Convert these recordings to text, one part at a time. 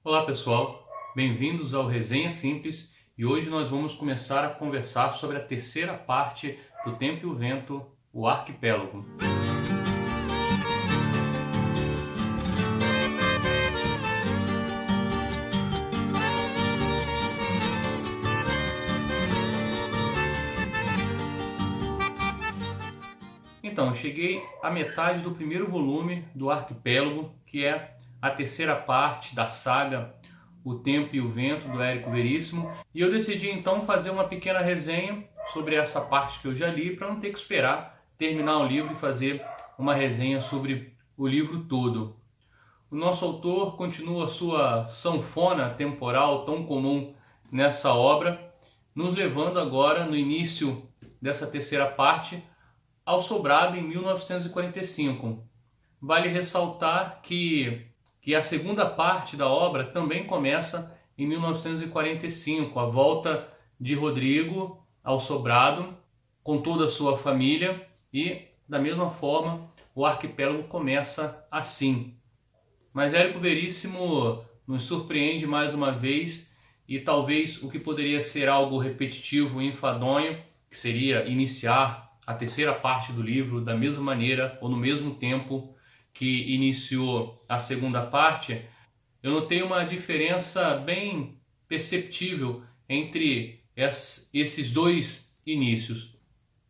Olá pessoal, bem-vindos ao Resenha Simples e hoje nós vamos começar a conversar sobre a terceira parte do Tempo e o Vento, o Arquipélago. Então, eu cheguei à metade do primeiro volume do Arquipélago, que é a terceira parte da saga O Tempo e o Vento, do Érico Veríssimo, e eu decidi então fazer uma pequena resenha sobre essa parte que eu já li, para não ter que esperar terminar o livro e fazer uma resenha sobre o livro todo. O nosso autor continua sua sanfona temporal tão comum nessa obra, nos levando agora, no início dessa terceira parte, ao Sobrado em 1945. Vale ressaltar que a segunda parte da obra também começa em 1945, a volta de Rodrigo ao Sobrado com toda a sua família, e da mesma forma o arquipélago começa assim. Mas Érico Veríssimo nos surpreende mais uma vez, e talvez o que poderia ser algo repetitivo e enfadonho, que seria iniciar a terceira parte do livro da mesma maneira ou no mesmo tempo que iniciou a segunda parte, eu notei uma diferença bem perceptível entre esses dois inícios.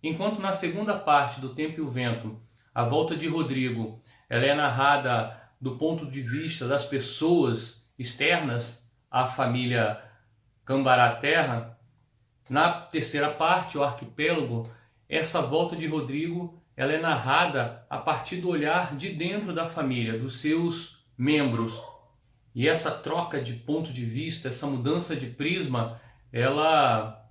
Enquanto na segunda parte do Tempo e o Vento, a volta de Rodrigo, ela é narrada do ponto de vista das pessoas externas à família Cambará Terra, na terceira parte, o Arquipélago, essa volta de Rodrigo, ela é narrada a partir do olhar de dentro da família, dos seus membros. E essa troca de ponto de vista, essa mudança de prisma, ela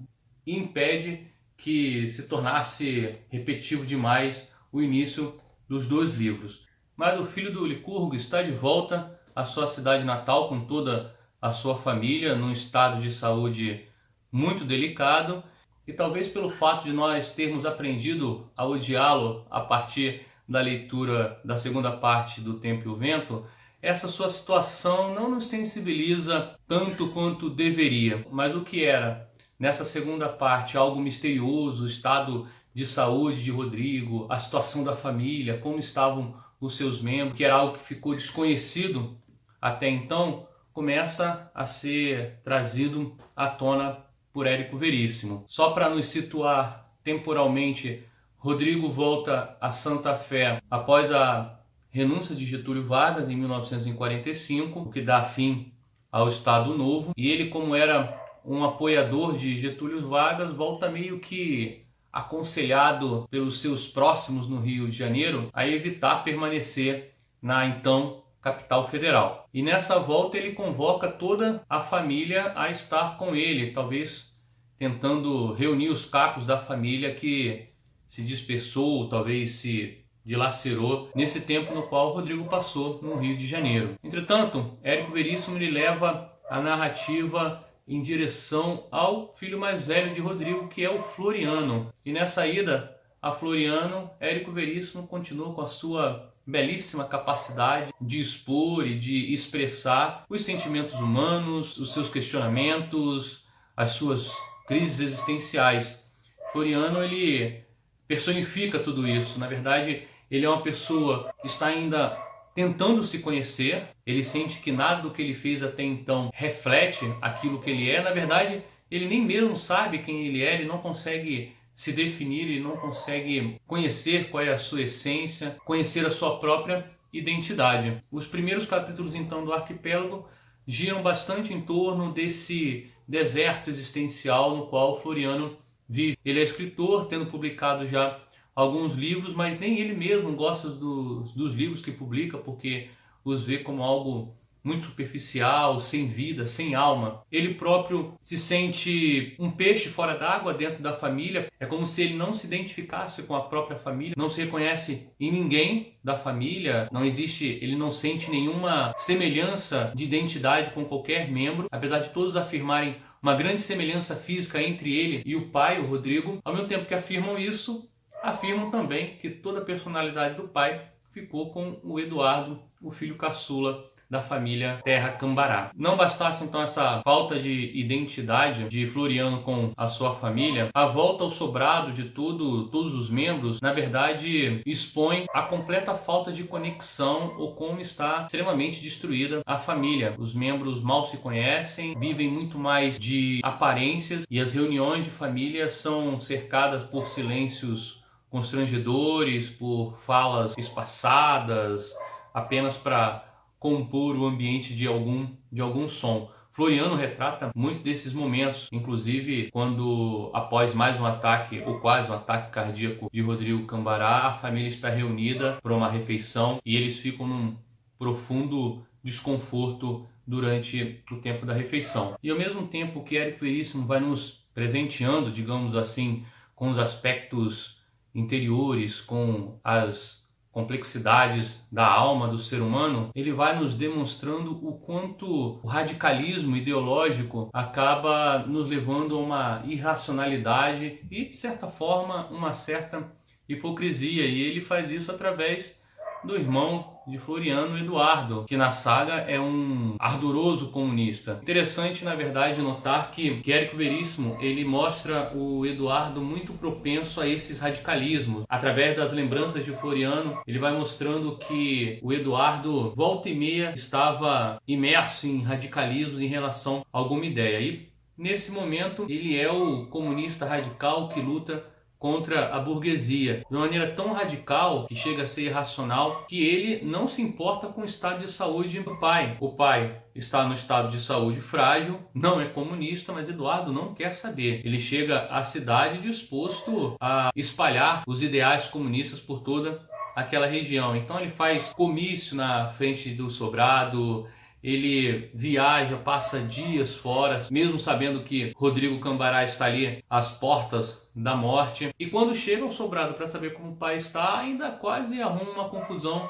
impede que se tornasse repetitivo demais o início dos dois livros. Mas o filho do Licurgo está de volta à sua cidade natal com toda a sua família, num estado de saúde muito delicado. E talvez pelo fato de nós termos aprendido a odiá-lo a partir da leitura da segunda parte do Tempo e o Vento, essa sua situação não nos sensibiliza tanto quanto deveria. Mas o que era, nessa segunda parte, algo misterioso, o estado de saúde de Rodrigo, a situação da família, como estavam os seus membros, que era algo que ficou desconhecido até então, começa a ser trazido à tona por Érico Veríssimo. Só para nos situar temporalmente, Rodrigo volta a Santa Fé após a renúncia de Getúlio Vargas em 1945, o que dá fim ao Estado Novo. E ele, como era um apoiador de Getúlio Vargas, volta meio que aconselhado pelos seus próximos no Rio de Janeiro a evitar permanecer na então capital federal. E nessa volta ele convoca toda a família a estar com ele, talvez tentando reunir os cacos da família que se dispersou, talvez se dilacerou nesse tempo no qual Rodrigo passou no Rio de Janeiro. Entretanto, Érico Veríssimo ele leva a narrativa em direção ao filho mais velho de Rodrigo, que é o Floriano. E nessa ida a Floriano, Érico Veríssimo continua com a sua belíssima capacidade de expor e de expressar os sentimentos humanos, os seus questionamentos, as suas crises existenciais. Floriano, ele personifica tudo isso. Na verdade, ele é uma pessoa que está ainda tentando se conhecer. Ele sente que nada do que ele fez até então reflete aquilo que ele é. Na verdade, ele nem mesmo sabe quem ele é, ele não consegue se definir, ele não consegue conhecer qual é a sua essência, conhecer a sua própria identidade. Os primeiros capítulos, então, do Arquipélago giram bastante em torno desse deserto existencial no qual Floriano vive. Ele é escritor, tendo publicado já alguns livros, mas nem ele mesmo gosta dos livros que publica, porque os vê como algo muito superficial, sem vida, sem alma. Ele próprio se sente um peixe fora d'água dentro da família. É como se ele não se identificasse com a própria família, não se reconhece em ninguém da família, não existe, ele não sente nenhuma semelhança de identidade com qualquer membro, apesar de todos afirmarem uma grande semelhança física entre ele e o pai, o Rodrigo. Ao mesmo tempo que afirmam isso, afirmam também que toda a personalidade do pai ficou com o Eduardo, o filho caçula da família Terra Cambará. Não bastasse então essa falta de identidade de Floriano com a sua família, a volta ao sobrado de todos os membros, na verdade, expõe a completa falta de conexão ou como está extremamente destruída a família. Os membros mal se conhecem, vivem muito mais de aparências e as reuniões de família são cercadas por silêncios constrangedores, por falas espaçadas, apenas para compor o ambiente de algum som. Floriano retrata muito desses momentos, inclusive quando, após mais um ataque, ou quase um ataque cardíaco de Rodrigo Cambará, a família está reunida para uma refeição e eles ficam num profundo desconforto durante o tempo da refeição. E ao mesmo tempo que Érico Veríssimo vai nos presenteando, digamos assim, com os aspectos interiores, com as complexidades da alma do ser humano, ele vai nos demonstrando o quanto o radicalismo ideológico acaba nos levando a uma irracionalidade e, de certa forma, uma certa hipocrisia. E ele faz isso através do irmão de Floriano, Eduardo, que na saga é um ardoroso comunista. Interessante, na verdade, notar que Érico Veríssimo ele mostra o Eduardo muito propenso a esses radicalismos. Através das lembranças de Floriano, ele vai mostrando que o Eduardo, volta e meia, estava imerso em radicalismos em relação a alguma ideia. E, nesse momento, ele é o comunista radical que luta contra a burguesia, de uma maneira tão radical que chega a ser irracional, que ele não se importa com o estado de saúde do pai. O pai está no estado de saúde frágil, não é comunista, mas Eduardo não quer saber. Ele chega à cidade disposto a espalhar os ideais comunistas por toda aquela região. Então ele faz comício na frente do sobrado, ele viaja, passa dias fora, mesmo sabendo que Rodrigo Cambará está ali às portas da morte. E quando chega ao sobrado para saber como o pai está, ainda quase arruma uma confusão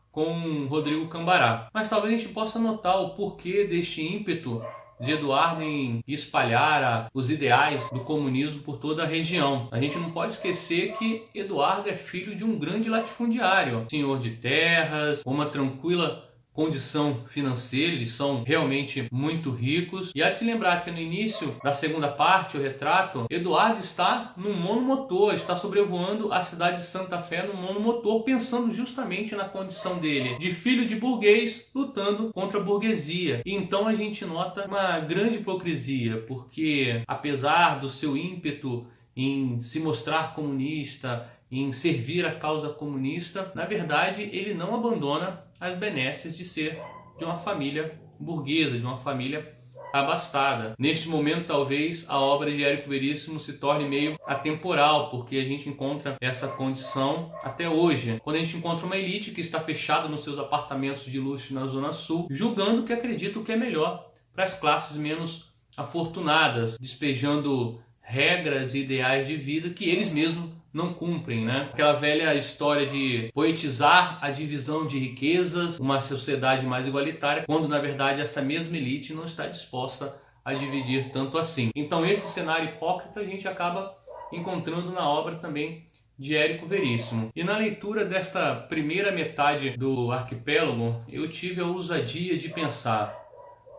com Rodrigo Cambará. Mas talvez a gente possa notar o porquê deste ímpeto de Eduardo em espalhar os ideais do comunismo por toda a região. A gente não pode esquecer que Eduardo é filho de um grande latifundiário, senhor de terras, uma tranquila condição financeira, eles são realmente muito ricos. E há de se lembrar que no início da segunda parte, o retrato, Eduardo está num monomotor, está sobrevoando a cidade de Santa Fé num monomotor, pensando justamente na condição dele de filho de burguês lutando contra a burguesia. E então a gente nota uma grande hipocrisia, porque apesar do seu ímpeto em se mostrar comunista, em servir a causa comunista, na verdade ele não abandona as benesses de ser de uma família burguesa, de uma família abastada. Neste momento, talvez, a obra de Érico Veríssimo se torne meio atemporal, porque a gente encontra essa condição até hoje. Quando a gente encontra uma elite que está fechada nos seus apartamentos de luxo na Zona Sul, julgando que acredita o que é melhor para as classes menos afortunadas, despejando regras e ideais de vida que eles mesmos não cumprem, né? Aquela velha história de poetizar a divisão de riquezas, uma sociedade mais igualitária, quando na verdade essa mesma elite não está disposta a dividir tanto assim. Então esse cenário hipócrita a gente acaba encontrando na obra também de Érico Veríssimo. E na leitura desta primeira metade do Arquipélago, eu tive a ousadia de pensar: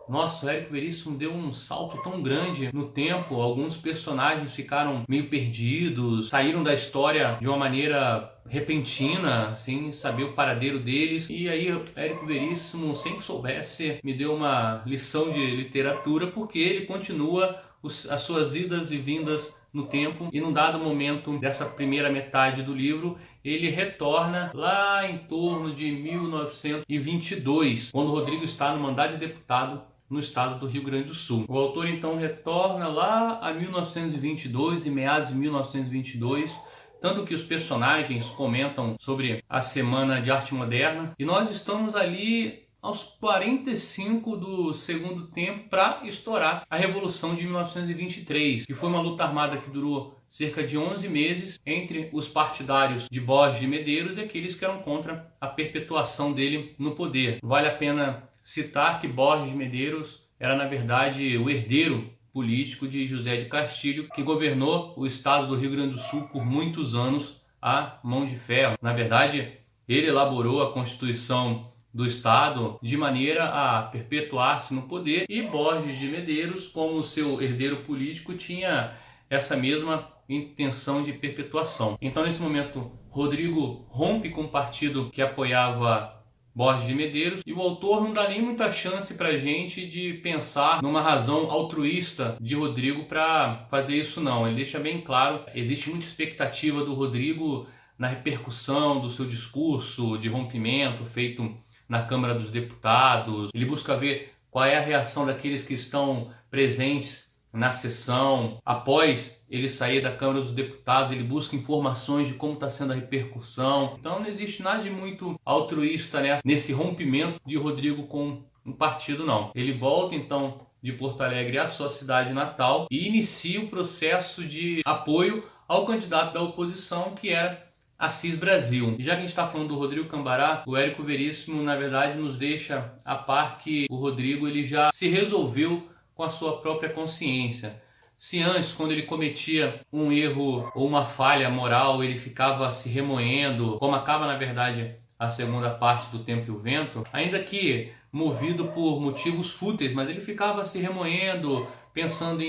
nossa, o Érico Veríssimo deu um salto tão grande no tempo, alguns personagens ficaram meio perdidos, saíram da história de uma maneira repentina, sem saber o paradeiro deles. E aí Érico Veríssimo, sem que soubesse, me deu uma lição de literatura, porque ele continua as suas idas e vindas no tempo, e num dado momento dessa primeira metade do livro, ele retorna lá em torno de 1922, quando Rodrigo está no mandato de deputado no estado do Rio Grande do Sul. O autor então retorna lá a 1922, em meados de 1922, tanto que os personagens comentam sobre a Semana de Arte Moderna, e nós estamos ali aos 45 do segundo tempo para estourar a Revolução de 1923, que foi uma luta armada que durou cerca de 11 meses entre os partidários de Borges de Medeiros e aqueles que eram contra a perpetuação dele no poder. Vale a pena citar que Borges de Medeiros era, na verdade, o herdeiro político de José de Castilho, que governou o estado do Rio Grande do Sul por muitos anos à mão de ferro. Na verdade, ele elaborou a Constituição do Estado, de maneira a perpetuar-se no poder, e Borges de Medeiros, como seu herdeiro político, tinha essa mesma intenção de perpetuação. Então, nesse momento, Rodrigo rompe com o partido que apoiava Borges de Medeiros, e o autor não dá nem muita chance para a gente de pensar numa razão altruísta de Rodrigo para fazer isso, não. Ele deixa bem claro, existe muita expectativa do Rodrigo na repercussão do seu discurso de rompimento feito na Câmara dos Deputados. Ele busca ver qual é a reação daqueles que estão presentes na sessão. Após ele sair da Câmara dos Deputados, ele busca informações de como está sendo a repercussão. Então não existe nada de muito altruísta nesse rompimento de Rodrigo com o partido, não. Ele volta então de Porto Alegre à sua cidade natal e inicia o processo de apoio ao candidato da oposição, que era Assis Brasil. E já que a gente está falando do Rodrigo Cambará, o Érico Veríssimo, na verdade, nos deixa a par que o Rodrigo ele já se resolveu com a sua própria consciência. Se antes, quando ele cometia um erro ou uma falha moral, ele ficava se remoendo, como acaba, na verdade, a segunda parte do Tempo e o Vento, ainda que movido por motivos fúteis, mas ele ficava se remoendo, pensando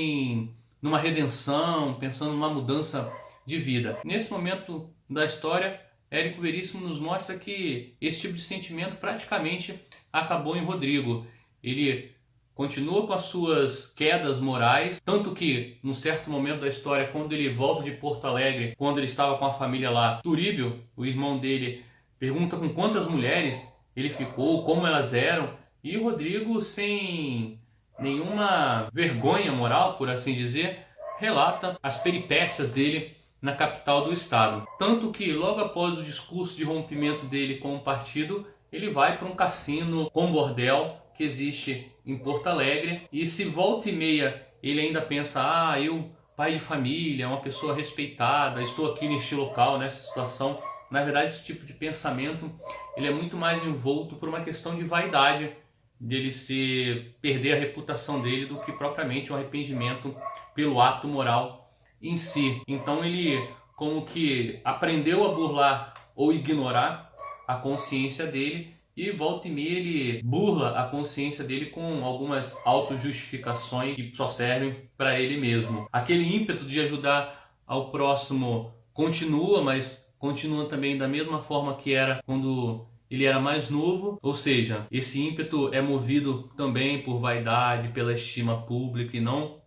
numa redenção, pensando numa mudança de vida. Nesse momento da história, Érico Veríssimo nos mostra que esse tipo de sentimento praticamente acabou em Rodrigo. Ele continua com as suas quedas morais, tanto que, num certo momento da história, quando ele volta de Porto Alegre, quando ele estava com a família lá, Turíbio, o irmão dele, pergunta com quantas mulheres ele ficou, como elas eram, e o Rodrigo, sem nenhuma vergonha moral, por assim dizer, relata as peripécias dele na capital do estado. Tanto que, logo após o discurso de rompimento dele com o partido, ele vai para um cassino com bordel que existe em Porto Alegre, e se volta e meia ele ainda pensa, eu, pai de família, uma pessoa respeitada, estou aqui neste local, nessa situação. Na verdade, esse tipo de pensamento ele é muito mais envolto por uma questão de vaidade, dele perder a reputação dele, do que propriamente um arrependimento pelo ato moral em si. Então ele como que aprendeu a burlar ou ignorar a consciência dele, e volta e meia ele burla a consciência dele com algumas autojustificações que só servem para ele mesmo. Aquele ímpeto de ajudar ao próximo continua, mas continua também da mesma forma que era quando ele era mais novo, ou seja, esse ímpeto é movido também por vaidade, pela estima pública, e não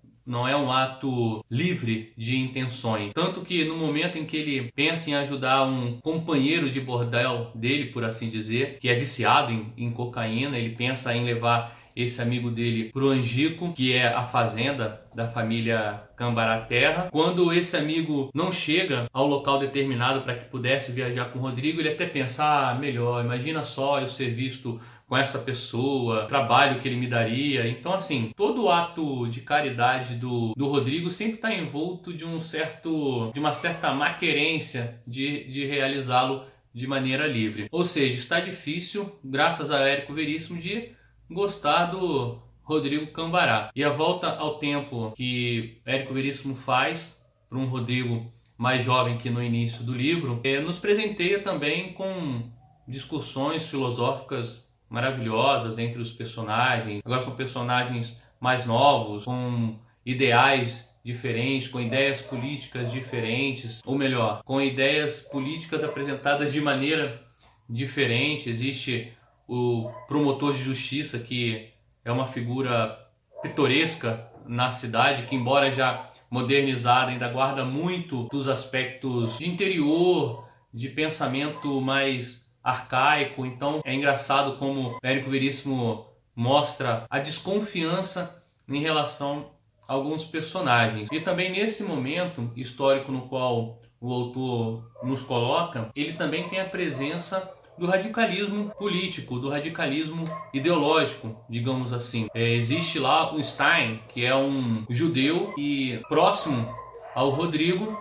é um ato livre de intenções. Tanto que no momento em que ele pensa em ajudar um companheiro de bordel dele, por assim dizer, que é viciado em cocaína, ele pensa em levar esse amigo dele pro Angico, que é a fazenda da família Cambará Terra. Quando esse amigo não chega ao local determinado para que pudesse viajar com o Rodrigo, ele até pensa, melhor, imagina só eu ser visto com essa pessoa, trabalho que ele me daria. Então, assim, todo ato de caridade do Rodrigo sempre está envolto de uma certa maquerência de realizá-lo de maneira livre. Ou seja, está difícil, graças a Érico Veríssimo, de gostar do Rodrigo Cambará. E a volta ao tempo que Érico Veríssimo faz para um Rodrigo mais jovem que no início do livro, nos presenteia também com discussões filosóficas maravilhosas entre os personagens. Agora são personagens mais novos, com ideais diferentes, com ideias políticas diferentes, ou melhor, com ideias políticas apresentadas de maneira diferente. Existe o promotor de justiça, que é uma figura pitoresca na cidade, que embora já modernizada, ainda guarda muito dos aspectos de interior, de pensamento mais arcaico. Então é engraçado como Érico Veríssimo mostra a desconfiança em relação a alguns personagens. E também nesse momento histórico no qual o autor nos coloca, ele também tem a presença do radicalismo político, do radicalismo ideológico, digamos assim. Existe lá o Stein, que é um judeu e próximo ao Rodrigo,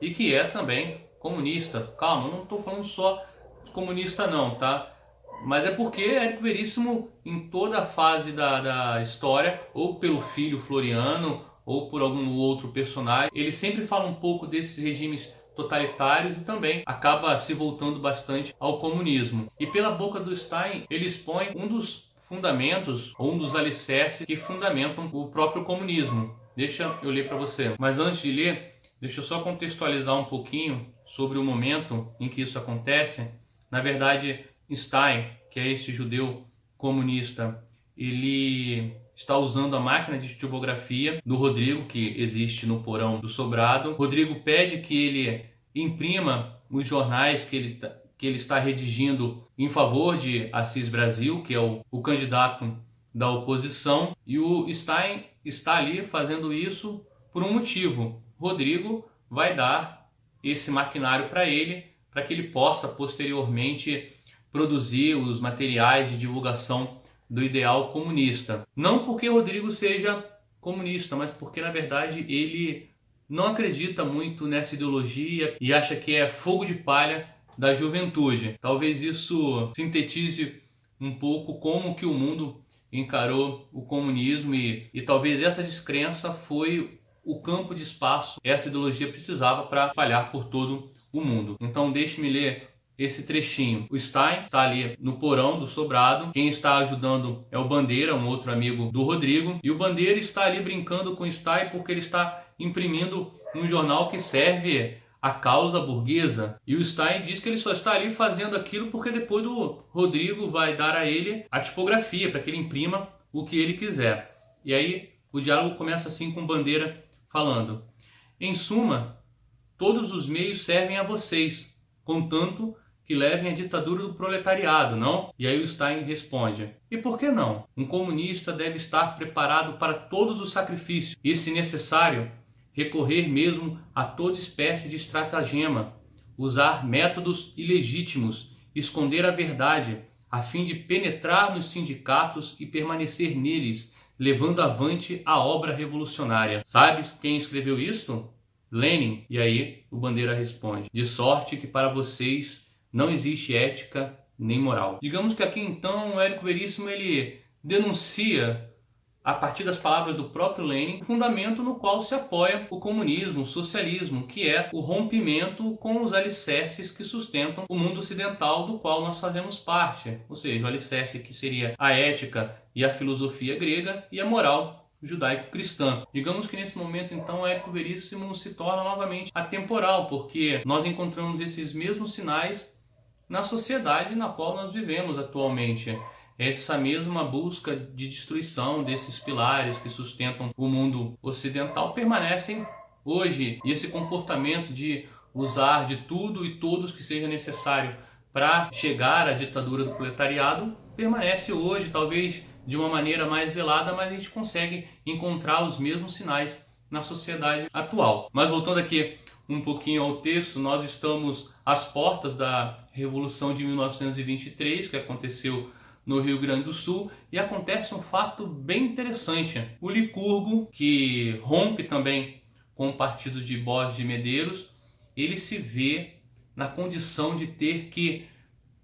e que é também comunista. Calma, eu não estou falando só de comunista não, tá? Mas é porque Érico Veríssimo, em toda a fase da história, ou pelo filho Floriano, ou por algum outro personagem, ele sempre fala um pouco desses regimes totalitários e também acaba se voltando bastante ao comunismo. E pela boca do Stein, ele expõe um dos fundamentos, ou um dos alicerces que fundamentam o próprio comunismo. Deixa eu ler para você. Mas antes de ler, deixa eu só contextualizar um pouquinho sobre o momento em que isso acontece. Na verdade, Stein, que é este judeu comunista, ele está usando a máquina de tipografia do Rodrigo, que existe no porão do sobrado. Rodrigo pede que ele imprima os jornais que ele está redigindo em favor de Assis Brasil, que é o candidato da oposição. E o Stein está ali fazendo isso por um motivo. Rodrigo vai dar esse maquinário para que ele possa posteriormente produzir os materiais de divulgação do ideal comunista. Não porque Rodrigo seja comunista, mas porque na verdade ele não acredita muito nessa ideologia e acha que é fogo de palha da juventude. Talvez isso sintetize um pouco como que o mundo encarou o comunismo e talvez essa descrença foi o campo de espaço que essa ideologia precisava para espalhar por todo o mundo. Então deixe-me ler esse trechinho. O Stein está ali no porão do sobrado. Quem está ajudando é o Bandeira, um outro amigo do Rodrigo. E o Bandeira está ali brincando com o Stein porque ele está imprimindo um jornal que serve à causa burguesa. E o Stein diz que ele só está ali fazendo aquilo porque depois o Rodrigo vai dar a ele a tipografia para que ele imprima o que ele quiser. E aí o diálogo começa assim com o Bandeira falando: em suma, todos os meios servem a vocês, contanto que levem a ditadura do proletariado, não? E aí o Stein responde: e por que não? Um comunista deve estar preparado para todos os sacrifícios e, se necessário, recorrer mesmo a toda espécie de estratagema, usar métodos ilegítimos, esconder a verdade, a fim de penetrar nos sindicatos e permanecer neles, levando avante a obra revolucionária. Sabes quem escreveu isto? Lenin. E aí o Bandeira responde: de sorte que para vocês não existe ética nem moral. Digamos que aqui então o Érico Veríssimo ele denuncia, a partir das palavras do próprio Lenin, o fundamento no qual se apoia o comunismo, o socialismo, que é o rompimento com os alicerces que sustentam o mundo ocidental do qual nós fazemos parte. Ou seja, o alicerce que seria a ética e a filosofia grega e a moral judaico-cristã. Digamos que nesse momento então o Érico Veríssimo se torna novamente atemporal, porque nós encontramos esses mesmos sinais na sociedade na qual nós vivemos atualmente. Essa mesma busca de destruição desses pilares que sustentam o mundo ocidental permanecem hoje. E esse comportamento de usar de tudo e todos que seja necessário para chegar à ditadura do proletariado permanece hoje, talvez de uma maneira mais velada, mas a gente consegue encontrar os mesmos sinais na sociedade atual. Mas voltando aqui um pouquinho ao texto, nós estamos às portas da Revolução de 1923, que aconteceu no Rio Grande do Sul, e acontece um fato bem interessante. O Licurgo, que rompe também com o partido de Borges de Medeiros, ele se vê na condição de ter que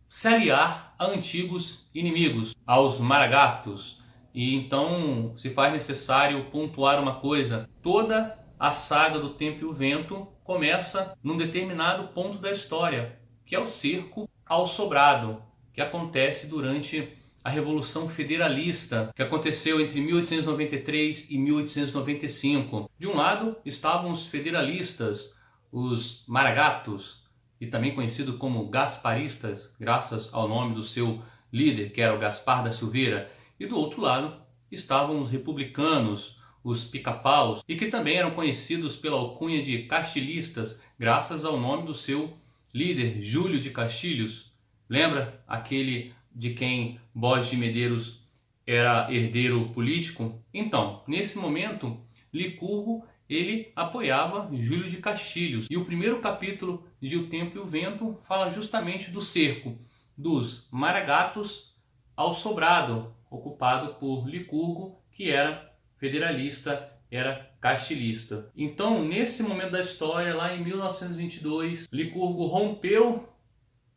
se aliar a antigos inimigos, aos maragatos. E então se faz necessário pontuar uma coisa: toda a saga do Tempo e o Vento começa num determinado ponto da história, que é o cerco ao Sobrado, que acontece durante a Revolução Federalista, que aconteceu entre 1893 e 1895. De um lado estavam os federalistas, os maragatos, e também conhecido como gasparistas, graças ao nome do seu líder, que era o Gaspar da Silveira. E do outro lado estavam os republicanos, os pica-paus, e que também eram conhecidos pela alcunha de castilistas, graças ao nome do seu líder, Júlio de Castilhos. Lembra aquele de quem Borges de Medeiros era herdeiro político? Então, nesse momento, Licurgo ele apoiava Júlio de Castilhos. E o primeiro capítulo de O Tempo e o Vento fala justamente do cerco dos maragatos ao Sobrado, ocupado por Licurgo, que era federalista, era castilhista. Então, nesse momento da história, lá em 1922, Licurgo rompeu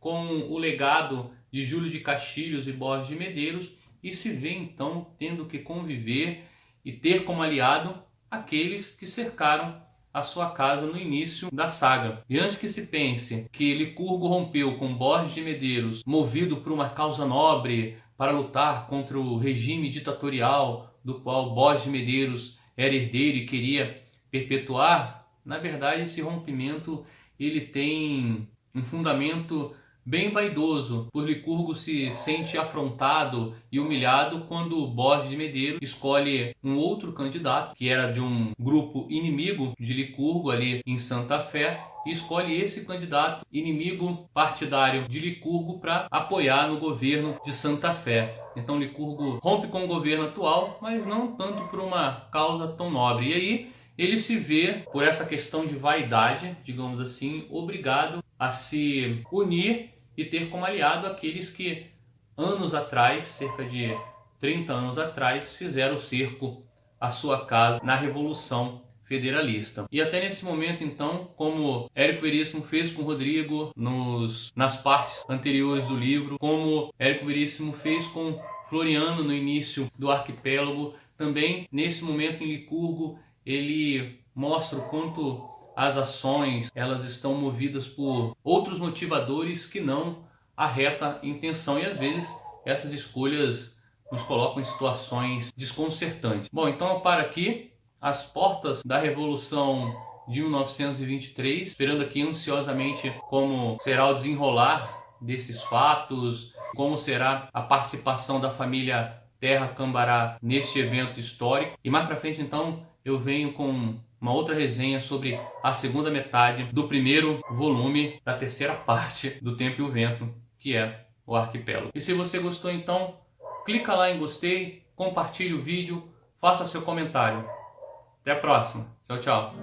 com o legado de Júlio de Castilhos e Borges de Medeiros e se vê então tendo que conviver e ter como aliado aqueles que cercaram a sua casa no início da saga. E antes que se pense que Licurgo rompeu com Borges de Medeiros, movido por uma causa nobre para lutar contra o regime ditatorial do qual Borges de Medeiros era herdeiro e queria perpetuar, na verdade esse rompimento ele tem um fundamento bem vaidoso, pois Licurgo se sente afrontado e humilhado quando Borges de Medeiros escolhe um outro candidato, que era de um grupo inimigo de Licurgo ali em Santa Fé, e escolhe esse candidato inimigo partidário de Licurgo para apoiar no governo de Santa Fé. Então Licurgo rompe com o governo atual, mas não tanto por uma causa tão nobre. E aí ele se vê, por essa questão de vaidade, digamos assim, obrigado a se unir e ter como aliado aqueles que anos atrás, cerca de 30 anos atrás, fizeram cerco à sua casa na Revolução Federalista. E até nesse momento, então, como Érico Veríssimo fez com Rodrigo nas partes anteriores do livro, como Érico Veríssimo fez com Floriano no início do Arquipélago, também nesse momento em Licurgo, ele mostra o quanto as ações elas estão movidas por outros motivadores que não a reta intenção, e às vezes essas escolhas nos colocam em situações desconcertantes. Bom, então eu paro aqui. As portas da Revolução de 1923, esperando aqui ansiosamente como será o desenrolar desses fatos, como será a participação da família Terra Cambará neste evento histórico. E mais para frente, então, eu venho com uma outra resenha sobre a segunda metade do primeiro volume da terceira parte do Tempo e o Vento, que é o Arquipélago. E se você gostou, então, clica lá em gostei, compartilhe o vídeo, faça seu comentário. Até a próxima. Tchau, tchau.